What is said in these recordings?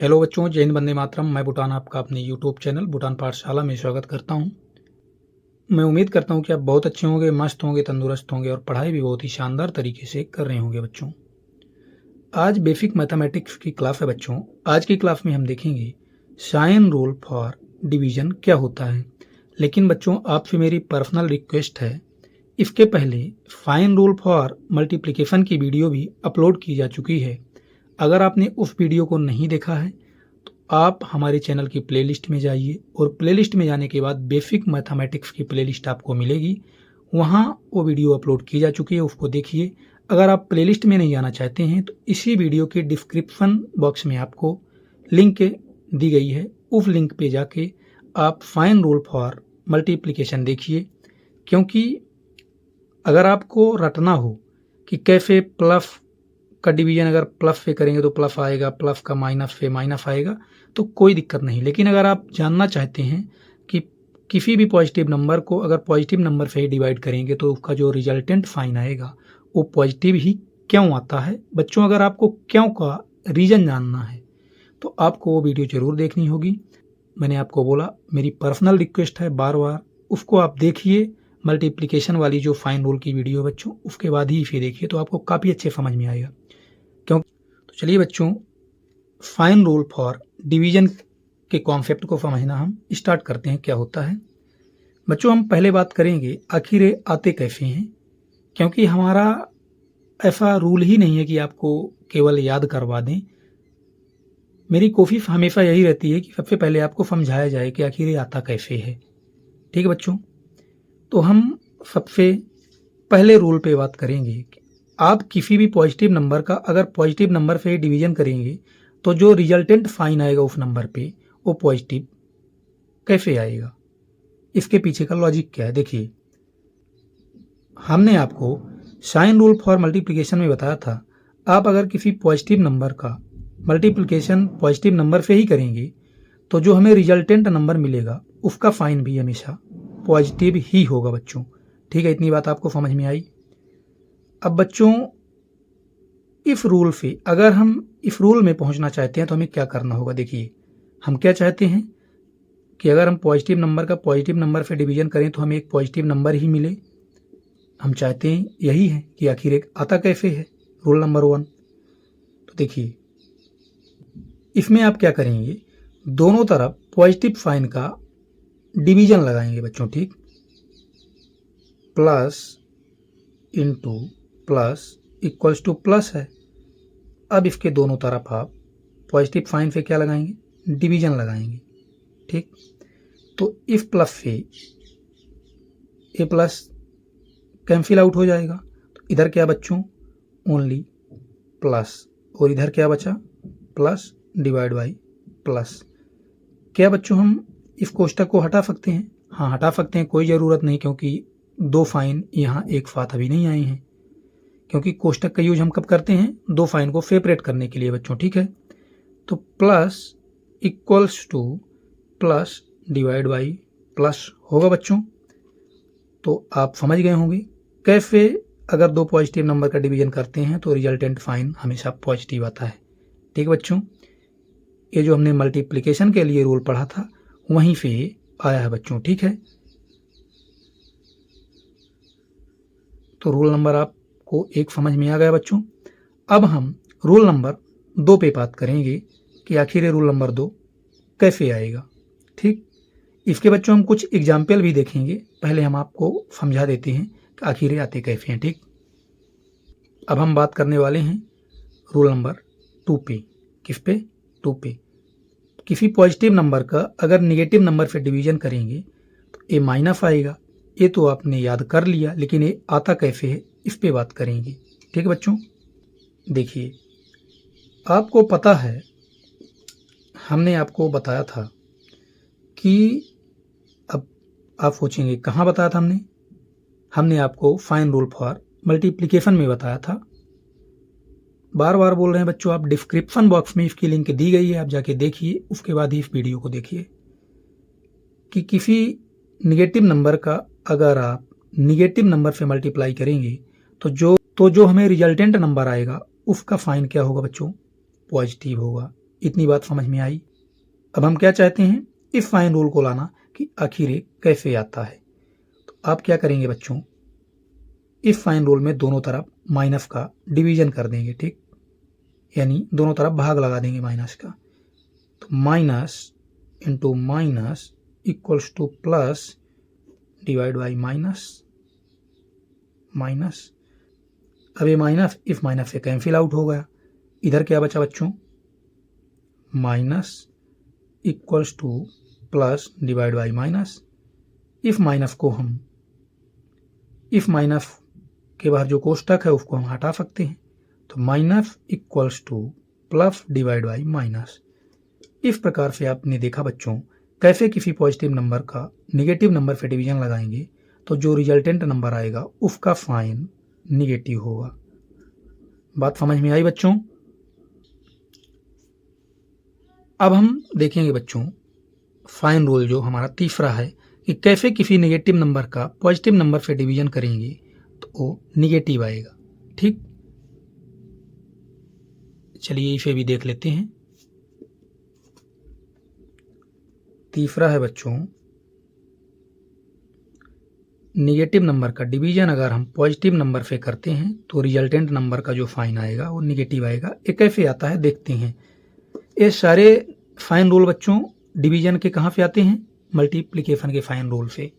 Hello बच्चों, जय हिंद, वंदे मातरम। मैं भूटान आपका अपने यूट्यूब चैनल भूटान पाठशाला में स्वागत करता हूं। मैं उम्मीद करता हूं कि आप बहुत अच्छे होंगे, मस्त होंगे, तंदुरुस्त होंगे और पढ़ाई भी बहुत ही शानदार तरीके से कर रहे होंगे बच्चों। आज बेसिक मैथमेटिक्स की क्लास है बच्चों। आज की क्लास में हम देखेंगे साइन रूल फॉर डिवीजन क्या होता है। लेकिन बच्चों, आपसे मेरी पर्सनल रिक्वेस्ट है, इसके पहले फाइन रूल फॉर मल्टीप्लिकेशन की वीडियो भी अपलोड की जा चुकी है। अगर आपने उस वीडियो को नहीं देखा है तो आप हमारे चैनल की प्लेलिस्ट में जाइए और प्लेलिस्ट में जाने के बाद बेसिक मैथमेटिक्स की प्लेलिस्ट आपको मिलेगी। वहाँ वो वीडियो अपलोड की जा चुकी है, उसको देखिए। अगर आप प्लेलिस्ट में नहीं जाना चाहते हैं तो इसी वीडियो के डिस्क्रिप्शन बॉक्स में आपको लिंक दी गई है, उस लिंक पे जाके आप फाइन रूल फॉर मल्टीप्लिकेशन देखिए। क्योंकि अगर आपको रटना हो कि कैसे प्लस का डिवीजन अगर प्लस से करेंगे तो प्लस आएगा, प्लस का माइनस से माइनस आएगा, तो कोई दिक्कत नहीं। लेकिन अगर आप जानना चाहते हैं कि किसी भी पॉजिटिव नंबर को अगर पॉजिटिव नंबर से ही डिवाइड करेंगे तो उसका जो रिजल्टेंट साइन आएगा वो पॉजिटिव ही क्यों आता है बच्चों, अगर आपको क्यों का रीज़न जानना है तो आपको वो वीडियो ज़रूर देखनी होगी। मैंने आपको बोला, मेरी पर्सनल रिक्वेस्ट है, बार बार उसको आप देखिए। मल्टीप्लिकेशन वाली जो फाइन रूल की वीडियो बच्चों, उसके बाद ही इसे देखिए तो आपको काफ़ी अच्छे समझ में आएगा। क्यों? तो चलिए बच्चों, फाइन रूल फॉर डिवीजन के कॉन्सेप्ट को समझना हम स्टार्ट करते हैं। क्या होता है बच्चों, हम पहले बात करेंगे आखिर ये आते कैसे हैं। क्योंकि हमारा ऐसा रूल ही नहीं है कि आपको केवल याद करवा दें। मेरी कोशिश हमेशा यही रहती है कि सबसे पहले आपको समझाया जाए कि आखिर ये आता कैसे है। ठीक है बच्चों, तो हम सबसे पहले रूल पे बात करेंगे कि आप किसी भी पॉजिटिव नंबर का अगर पॉजिटिव नंबर से डिवीजन करेंगे तो जो रिजल्टेंट साइन आएगा उस नंबर पे वो पॉजिटिव कैसे आएगा, इसके पीछे का लॉजिक क्या है। देखिए, हमने आपको साइन रूल फॉर मल्टीप्लिकेशन में बताया था, आप अगर किसी पॉजिटिव नंबर का मल्टीप्लिकेशन पॉजिटिव नंबर से ही करेंगे तो जो हमें रिजल्टेंट नंबर मिलेगा उसका साइन भी हमेशा पॉजिटिव ही होगा बच्चों। ठीक है, इतनी बात आपको समझ में आई। अब बच्चों, इफ रूल से अगर हम इफ रूल में पहुंचना चाहते हैं तो हमें क्या करना होगा। देखिए, हम क्या चाहते हैं कि अगर हम पॉजिटिव नंबर का पॉजिटिव नंबर से डिवीजन करें तो हमें एक पॉजिटिव नंबर ही मिले। हम चाहते हैं यही है कि आखिर एक आता कैसे है, रूल नंबर 1। तो देखिए, इसमें आप क्या करेंगे, दोनों तरफ पॉजिटिव साइन का डिवीजन लगाएंगे बच्चों। ठीक, plus into plus equals two plus है। अब इसके दोनों तरफ आप पॉजिटिव साइन से क्या लगाएंगे, डिवीजन लगाएंगे। ठीक, तो इस प्लस से ए प्लस कैंसिल आउट हो जाएगा, तो इधर क्या बच्चों, ओनली प्लस, और इधर क्या बचा, प्लस डिवाइड बाई प्लस। क्या बच्चों हम इस कोष्टक को हटा सकते हैं? हाँ, हटा सकते हैं, कोई ज़रूरत नहीं, क्योंकि दो फाइन यहाँ एक साथ अभी नहीं आए हैं। क्योंकि कोष्टक का यूज हम कब करते हैं, दो फाइन को सेपरेट करने के लिए बच्चों। ठीक है, तो plus equals two plus divide by plus होगा बच्चों। तो आप समझ गए होंगे कैसे अगर दो पॉजिटिव नंबर का डिवीजन करते हैं तो रिजल्टेंट साइन हमेशा पॉजिटिव आता है। ठीक है बच्चों, ये जो हमने मल्टीप्लिकेशन के लिए रूल पढ़ा था वहीं से आया है बच्चों। ठीक है, तो रूल नंबर आपको एक समझ में आ गया बच्चों। अब हम रूल नंबर 2 पे बात करेंगे कि आखिर ये रूल नंबर 2 कैसे आएगा। ठीक, इसके बच्चों हम कुछ एग्जाम्पल भी देखेंगे। पहले हम आपको समझा देते हैं कि आखिर ये आते कैसे हैं। ठीक, अब हम बात करने वाले हैं रूल नंबर 2 पे। किस पे, 2 पे। किसी पॉजिटिव नंबर का अगर नेगेटिव नंबर से डिवीजन करेंगे तो ए माइनस आएगा। ये तो आपने याद कर लिया, लेकिन ये आता कैसे है इस पे बात करेंगे। ठीक है बच्चों, देखिए, आपको पता है हमने आपको बताया था कि, अब आप सोचेंगे कहाँ बताया था हमने आपको फाइन रूल फॉर मल्टीप्लिकेशन में बताया था। बार बार बोल रहे हैं बच्चों, आप डिस्क्रिप्शन बॉक्स में इसकी लिंक दी गई है, आप जाके देखिए, उसके बाद ही इस वीडियो को देखिए कि किसी निगेटिव नंबर का अगर आप निगेटिव नंबर से मल्टीप्लाई करेंगे तो जो हमें रिजल्टेंट नंबर आएगा उसका साइन क्या होगा बच्चों, पॉजिटिव होगा। इतनी बात समझ में आई। अब हम क्या चाहते हैं, इफ फाइन रूल को लाना कि आखिर ये कैसे आता है। तो आप क्या करेंगे बच्चों, इफ फाइन रूल में दोनों तरफ माइनस का डिवीजन कर देंगे, ठीक, यानी दोनों तरफ भाग लगा देंगे माइनस का। तो minus into minus equals two plus divide by minus minus. अब ये माइनस इफ माइनस से कैंसिल आउट हो गया, इधर क्या बचा बच्चों, minus equals two plus divide by minus. If minus को हम, इफ माइनस के बाहर जो कोष्टक है उसको हम हटा सकते हैं, तो minus equals two plus divide by minus. इस प्रकार से आपने देखा बच्चों कैसे किसी पॉजिटिव नंबर का निगेटिव नंबर से डिवीजन लगाएंगे तो जो रिजल्टेंट नंबर आएगा उसका साइन निगेटिव होगा। बात समझ में आई बच्चों। अब हम देखेंगे बच्चों फाइन रूल जो हमारा तीसरा है कि कैसे किसी नेगेटिव नंबर का पॉजिटिव नंबर से डिवीजन करेंगे तो वो निगेटिव आएगा, ठीक। चलिए इसे भी देख लेते हैं। तीसरा है बच्चों, निगेटिव नंबर का डिवीजन अगर हम पॉजिटिव नंबर से करते हैं तो रिजल्टेंट नंबर का जो फाइन आएगा वो निगेटिव आएगा। ये कैसे आता है देखते हैं। ये सारे फाइन रूल बच्चों डिवीजन के कहाँ से आते हैं, मल्टीप्लिकेशन के फाइन रूल से।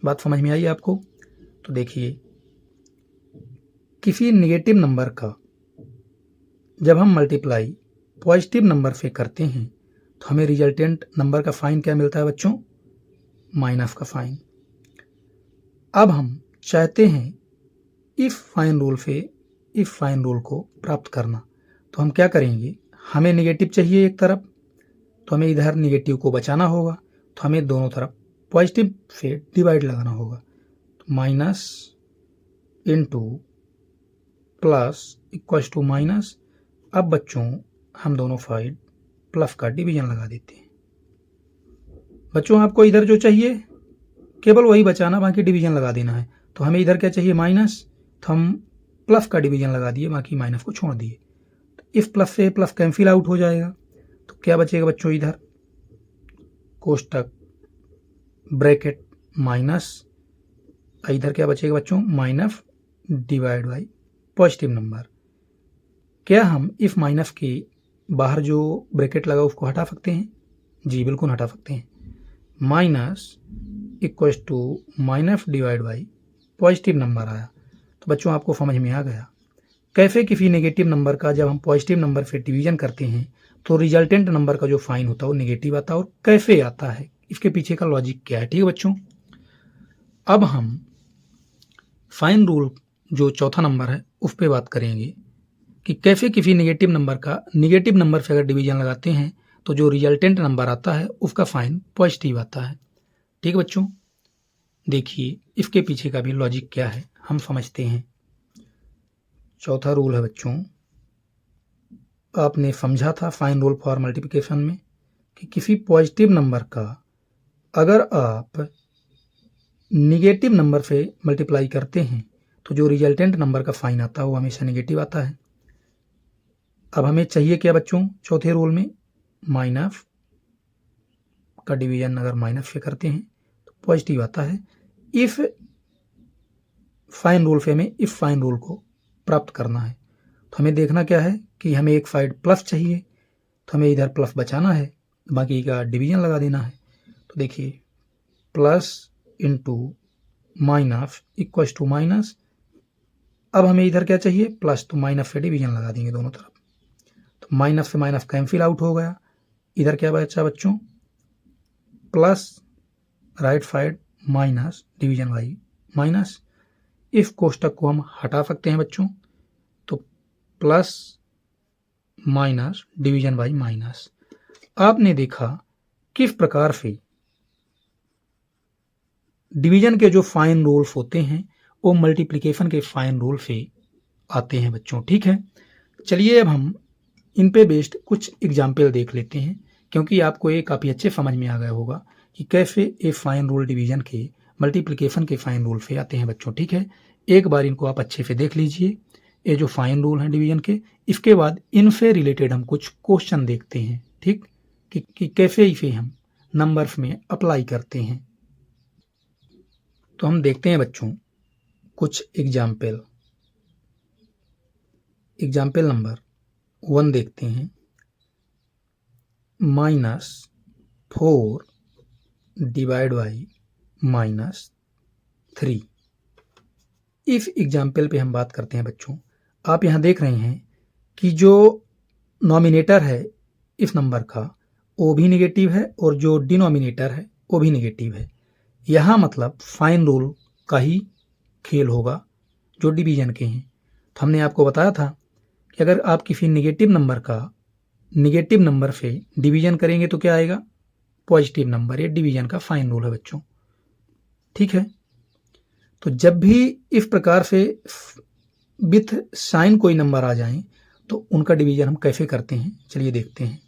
बात समझ में आई आपको। तो देखिए किसी नेगेटिव नंबर का जब हम मल्टीप्लाई पॉजिटिव नंबर से करते हैं तो हमें रिजल्टेंट नंबर का फाइन क्या मिलता है बच्चों, माइनस का फाइन। अब हम चाहते हैं इफ फाइन रूल से इफ फाइन रूल को प्राप्त करना, तो हम क्या करेंगे, हमें नेगेटिव चाहिए एक तरफ तो हमें इधर नेगेटिव को बचाना होगा, तो हमें दोनों तरफ पॉजिटिव से डिवाइड लगाना होगा। तो minus into plus equals to minus. अब बच्चों हम दोनों साइड प्लस का डिवीजन लगा देते हैं। बच्चों आपको इधर जो चाहिए केवल वही बचाना, बाकी डिवीजन लगा देना है। तो हमें इधर क्या चाहिए माइनस, तो हम प्लस का डिवीजन लगा दिए, बाकी माइनस को छोड़ दिए। तो इस प्लस से प्लस कैंसिल आउट हो जाएगा, तो क्या बचेगा बच्चों, इधर कोष्टक ब्रैकेट माइनस, इधर क्या बचेगा बच्चों, minus divide by positive number. क्या हम इफ माइनस के बाहर जो ब्रैकेट लगा उसको हटा सकते हैं, जी बिल्कुल हटा सकते हैं। Minus equals to minus divide by positive number आया। तो बच्चों आपको समझ में आ गया कैसे किसी नेगेटिव नंबर का जब हम पॉजिटिव नंबर से डिवीजन करते हैं तो रिजल्टेंट नंबर का जो फाइन होता है वो नेगेटिव आता है, और कैसे आता है, इसके पीछे का लॉजिक क्या है, ठीक है बच्चों। अब हम फाइन रूल जो चौथा नंबर है उस पर बात करेंगे कि कैसे किसी नेगेटिव नंबर का नेगेटिव नंबर से अगर डिवीजन लगाते हैं तो जो रिजल्टेंट नंबर आता है उसका फाइन पॉजिटिव आता है, ठीक है बच्चों। देखिए इसके पीछे का भी लॉजिक क्या है हम समझते हैं। चौथा रूल है बच्चों, आपने समझा था फाइन रूल फॉर मल्टीप्लिकेशन में कि किसी पॉजिटिव नंबर का अगर आप निगेटिव नंबर से मल्टीप्लाई करते हैं तो जो रिजल्टेंट नंबर का फाइन आता है वो हमेशा निगेटिव आता है। अब हमें चाहिए क्या बच्चों, चौथे रूल में माइनस का डिवीजन अगर माइनस से करते हैं तो पॉजिटिव आता है। इफ फाइन रूल से हमें इफ फाइन रूल को प्राप्त करना है तो हमें देखना क्या है कि हमें एक साइड प्लस चाहिए, तो हमें इधर प्लस बचाना है, बाकी का डिवीजन लगा देना है। तो देखिए plus into minus equals to minus. अब हमें इधर क्या चाहिए, प्लस, तो माइनस से डिवीजन लगा देंगे दोनों तरफ। तो माइनस से माइनस कैंसिल आउट हो गया, इधर क्या बचा बच्चों, plus right side minus division by minus. इस कोष्टक को हम हटा सकते हैं बच्चों, तो plus minus division by minus. आपने देखा किस प्रकार से डिवीजन के जो फाइन रूल्स होते हैं वो मल्टीप्लिकेशन के फाइन रूल से आते हैं बच्चों, ठीक है। चलिए अब हम इन पे बेस्ड कुछ एग्जाम्पल देख लेते हैं, क्योंकि आपको ये काफ़ी अच्छे समझ में आ गया होगा कि कैसे ये फाइन रूल डिवीजन के मल्टीप्लिकेशन के फाइन रूल से आते हैं बच्चों, ठीक है। एक बार इनको आप अच्छे से देख लीजिए। ये जो फाइन रूल हैं डिवीजन के। इसके बाद इनसे रिलेटेड हम कुछ क्वेश्चन देखते हैं, ठीक, कि कैसे इसे हम नंबर्स में अप्लाई करते हैं। तो हम देखते हैं बच्चों कुछ एग्जाम्पल नंबर 1 देखते हैं। -4 डिवाइड बाई -3। इस एग्जाम्पल पे हम बात करते हैं बच्चों। आप यहाँ देख रहे हैं कि जो नॉमिनेटर है इस नंबर का वो भी नेगेटिव है और जो डिनोमिनेटर है वो भी नेगेटिव है। यहाँ मतलब फाइन रूल का ही खेल होगा जो डिवीजन के हैं। तो हमने आपको बताया था कि अगर आप किसी नेगेटिव नंबर का नेगेटिव नंबर से डिवीजन करेंगे तो क्या आएगा, पॉजिटिव नंबर। ये डिवीजन का फाइन रूल है बच्चों, ठीक है। तो जब भी इस प्रकार से विथ साइन कोई नंबर आ जाए तो उनका डिवीजन हम कैसे करते हैं, चलिए देखते हैं।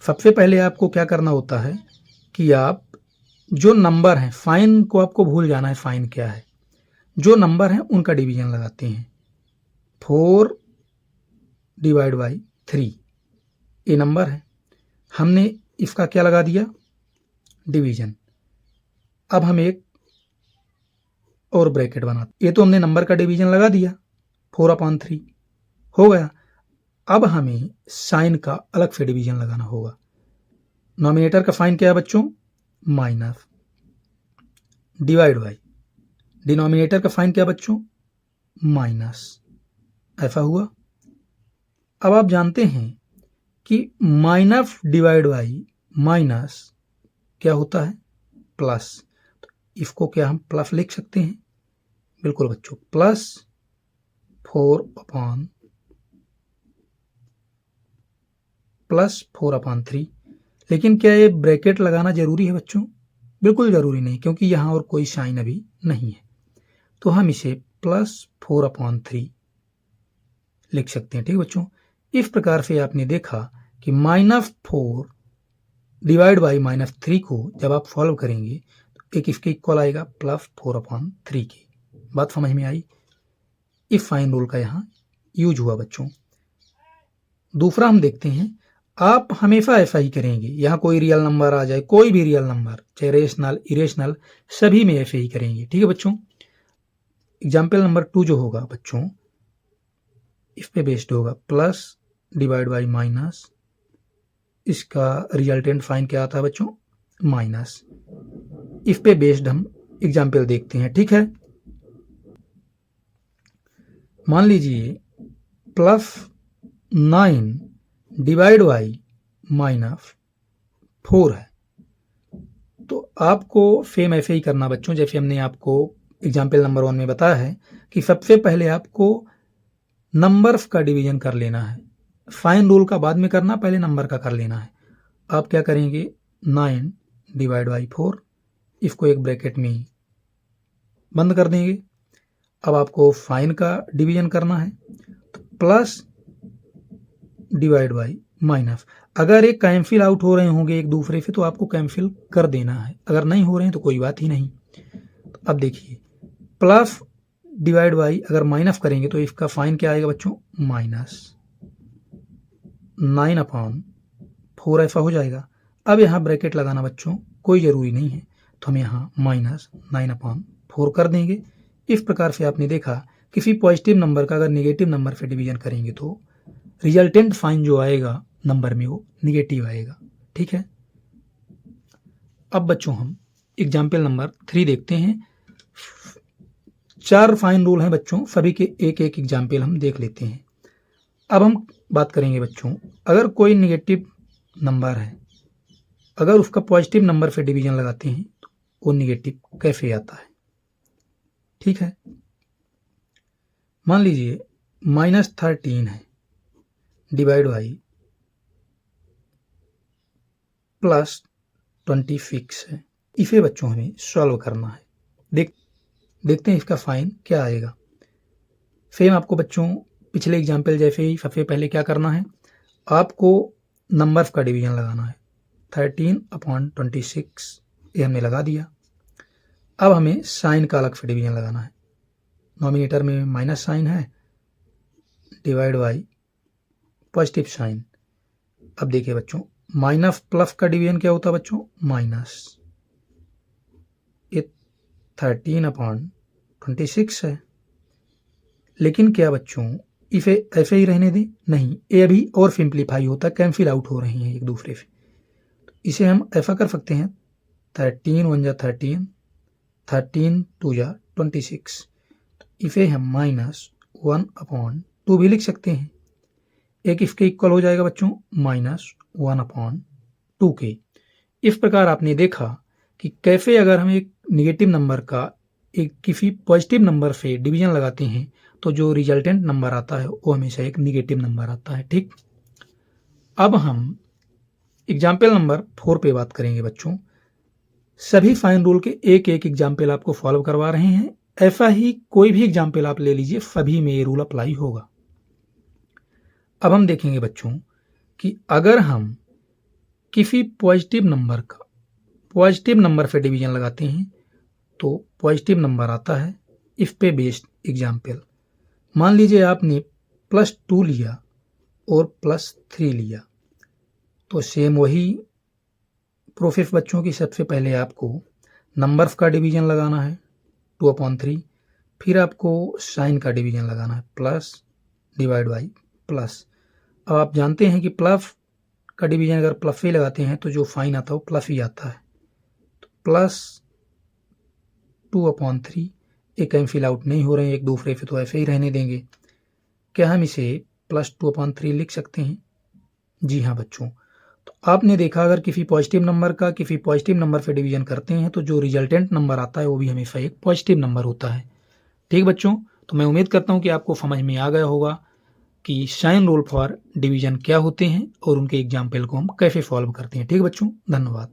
सबसे पहले आपको क्या करना होता है कि आप जो नंबर हैं, फाइन को आपको भूल जाना है, फाइन क्या है, जो नंबर हैं उनका डिवीजन लगाते हैं। 4 डिवाइड बाई 3 ये नंबर है, हमने इसका क्या लगा दिया, डिवीजन। अब हम एक और ब्रैकेट बनाते, ये तो हमने नंबर का डिवीजन लगा दिया, 4/3 हो गया। अब हमें साइन का अलग से डिवीजन लगाना होगा। नॉमिनेटर का साइन क्या है बच्चों, माइनस, डिवाइड बाई डिनोमिनेटर का साइन क्या बच्चों, माइनस। ऐसा हुआ। अब आप जानते हैं कि माइनस डिवाइड बाई माइनस क्या होता है, प्लस। तो इसको क्या हम प्लस लिख सकते हैं, बिल्कुल बच्चों, +4/3। लेकिन क्या ये ब्रैकेट लगाना जरूरी है बच्चों, बिल्कुल जरूरी नहीं, क्योंकि यहाँ और कोई साइन अभी नहीं है। तो हम इसे +4/3 लिख सकते हैं, ठीक बच्चों। इस प्रकार से आपने देखा कि -4 डिवाइड बाई -3 को जब आप सॉल्व करेंगे तो एक इसके इक्वल आएगा +4/3 की। बात समझ में आई। इस फाइन रूल का यहाँ यूज हुआ बच्चों। दूसरा हम देखते हैं, आप हमेशा ऐसा ही करेंगे, यहाँ कोई रियल नंबर आ जाए, कोई भी रियल नंबर, चाहे रेशनल इरेशनल, सभी में ऐसे ही करेंगे, ठीक है बच्चों। एग्जाम्पल नंबर 2 जो होगा बच्चों, इस पे बेस्ड होगा, प्लस डिवाइड बाई माइनस, इसका रिजल्टेंट फाइन क्या आता है बच्चों, माइनस। इस पे बेस्ड हम एग्जाम्पल देखते हैं, ठीक है। मान लीजिए +9 डिवाइड बाई -4 है। तो आपको सेम ऐसे ही करना बच्चों, जैसे हमने आपको एग्जाम्पल नंबर 1 में बताया है कि सबसे पहले आपको नंबर्स का डिवीजन कर लेना है। फाइन रूल का बाद में करना, पहले नंबर का कर लेना है। आप क्या करेंगे, 9 डिवाइड बाई 4, इसको एक ब्रैकेट में बंद कर देंगे। अब आपको फाइन का डिवीजन करना है, तो प्लस डिवाइड बाई माइनस। अगर एक कैंसिल आउट हो रहे होंगे एक दूसरे से तो आपको कैंसिल कर देना है, अगर नहीं हो रहे हैं तो कोई बात ही नहीं। तो अब देखिए, प्लस डिवाइड बाई अगर माइनस करेंगे तो इसका फाइन क्या आएगा बच्चों, -9/4 ऐसा हो जाएगा। अब यहाँ ब्रैकेट लगाना बच्चों कोई ज़रूरी नहीं है, तो हम यहाँ -9/4 कर देंगे। इस प्रकार से आपने देखा किसी पॉजिटिव नंबर का अगर नेगेटिव नंबर से डिवीजन करेंगे तो रिजल्टेंट फाइन जो आएगा नंबर में वो नेगेटिव आएगा, ठीक है। अब बच्चों हम एग्जाम्पल नंबर 3 देखते हैं। 4 फाइन रूल हैं बच्चों, सभी के एक एक एग्जाम्पल हम देख लेते हैं। अब हम बात करेंगे बच्चों, अगर कोई नेगेटिव नंबर है, अगर उसका पॉजिटिव नंबर से डिवीजन लगाते हैं तो वो नेगेटिव कैसे आता है, ठीक है। मान लीजिए -13 है डिवाइड बाई +26 है। इसे बच्चों हमें सॉल्व करना है। देखते हैं इसका फाइन क्या आएगा। सेम आपको बच्चों पिछले एग्जाम्पल जैसे ही सबसे पहले क्या करना है, आपको नंबर्स का डिवीजन लगाना है। 13/26 ये हमने लगा दिया। अब हमें साइन का अलग से डिवीजन लगाना है। नॉमिनेटर में माइनस साइन है डिवाइड बाई पॉजिटिव साइन। अब देखिए बच्चों, माइनस प्लस का डिवीजन क्या होता है बच्चों? माइनस। ये 13/26 है। लेकिन क्या बच्चों इसे ऐसे ही रहने दें? नहीं, ये अभी और सिंप्लीफाई होता है, कैंसिल आउट हो रही हैं एक दूसरे से। तो इसे हम ऐसा कर सकते हैं, 13 1 जा 13, 13 2 जा 26। तो इसे हम -1/2 भी लिख सकते हैं। एक इसके इक्वल हो जाएगा बच्चों -1/2 के। इस प्रकार आपने देखा कि कैसे अगर हम एक निगेटिव नंबर का एक किसी पॉजिटिव नंबर से डिवीजन लगाते हैं तो जो रिजल्टेंट नंबर आता है वो हमेशा एक निगेटिव नंबर आता है। ठीक, अब हम एग्जाम्पल नंबर 4 पे बात करेंगे बच्चों। सभी फाइन रूल के एक एक एग्जाम्पल आपको फॉलो करवा रहे हैं। ऐसा ही कोई भी एग्जाम्पल आप ले लीजिए, सभी में ये रूल अप्लाई होगा। अब हम देखेंगे बच्चों कि अगर हम किसी पॉजिटिव नंबर से डिवीजन लगाते हैं तो पॉजिटिव नंबर आता है। इस पे बेस्ड एग्जाम्पल, मान लीजिए आपने +2 लिया और +3 लिया, तो सेम वही प्रोसेस बच्चों की। सबसे पहले आपको नंबर्स का डिवीजन लगाना है 2/3, फिर आपको साइन का डिवीजन लगाना है प्लस डिवाइड बाई प्लस। अब आप जानते हैं कि प्लस का डिवीजन अगर प्लस ही लगाते हैं तो जो साइन आता है वो प्लस ही आता है। तो +2/3 ये कैंसिल आउट नहीं हो रहे हैं एक दूसरे से, तो ऐसे ही रहने देंगे। क्या हम इसे +2/3 लिख सकते हैं? जी हाँ बच्चों। तो आपने देखा अगर किसी पॉजिटिव नंबर का किसी पॉजिटिव नंबर से डिवीजन करते हैं तो जो रिजल्टेंट नंबर आता है वो भी हमेशा एक पॉजिटिव नंबर होता है। ठीक बच्चों, तो मैं उम्मीद करता हूँ कि आपको समझ में आ गया होगा कि साइन रूल फॉर डिवीजन क्या होते हैं और उनके एग्जाम्पल को हम कैसे सॉल्व करते हैं। ठीक बच्चों, धन्यवाद।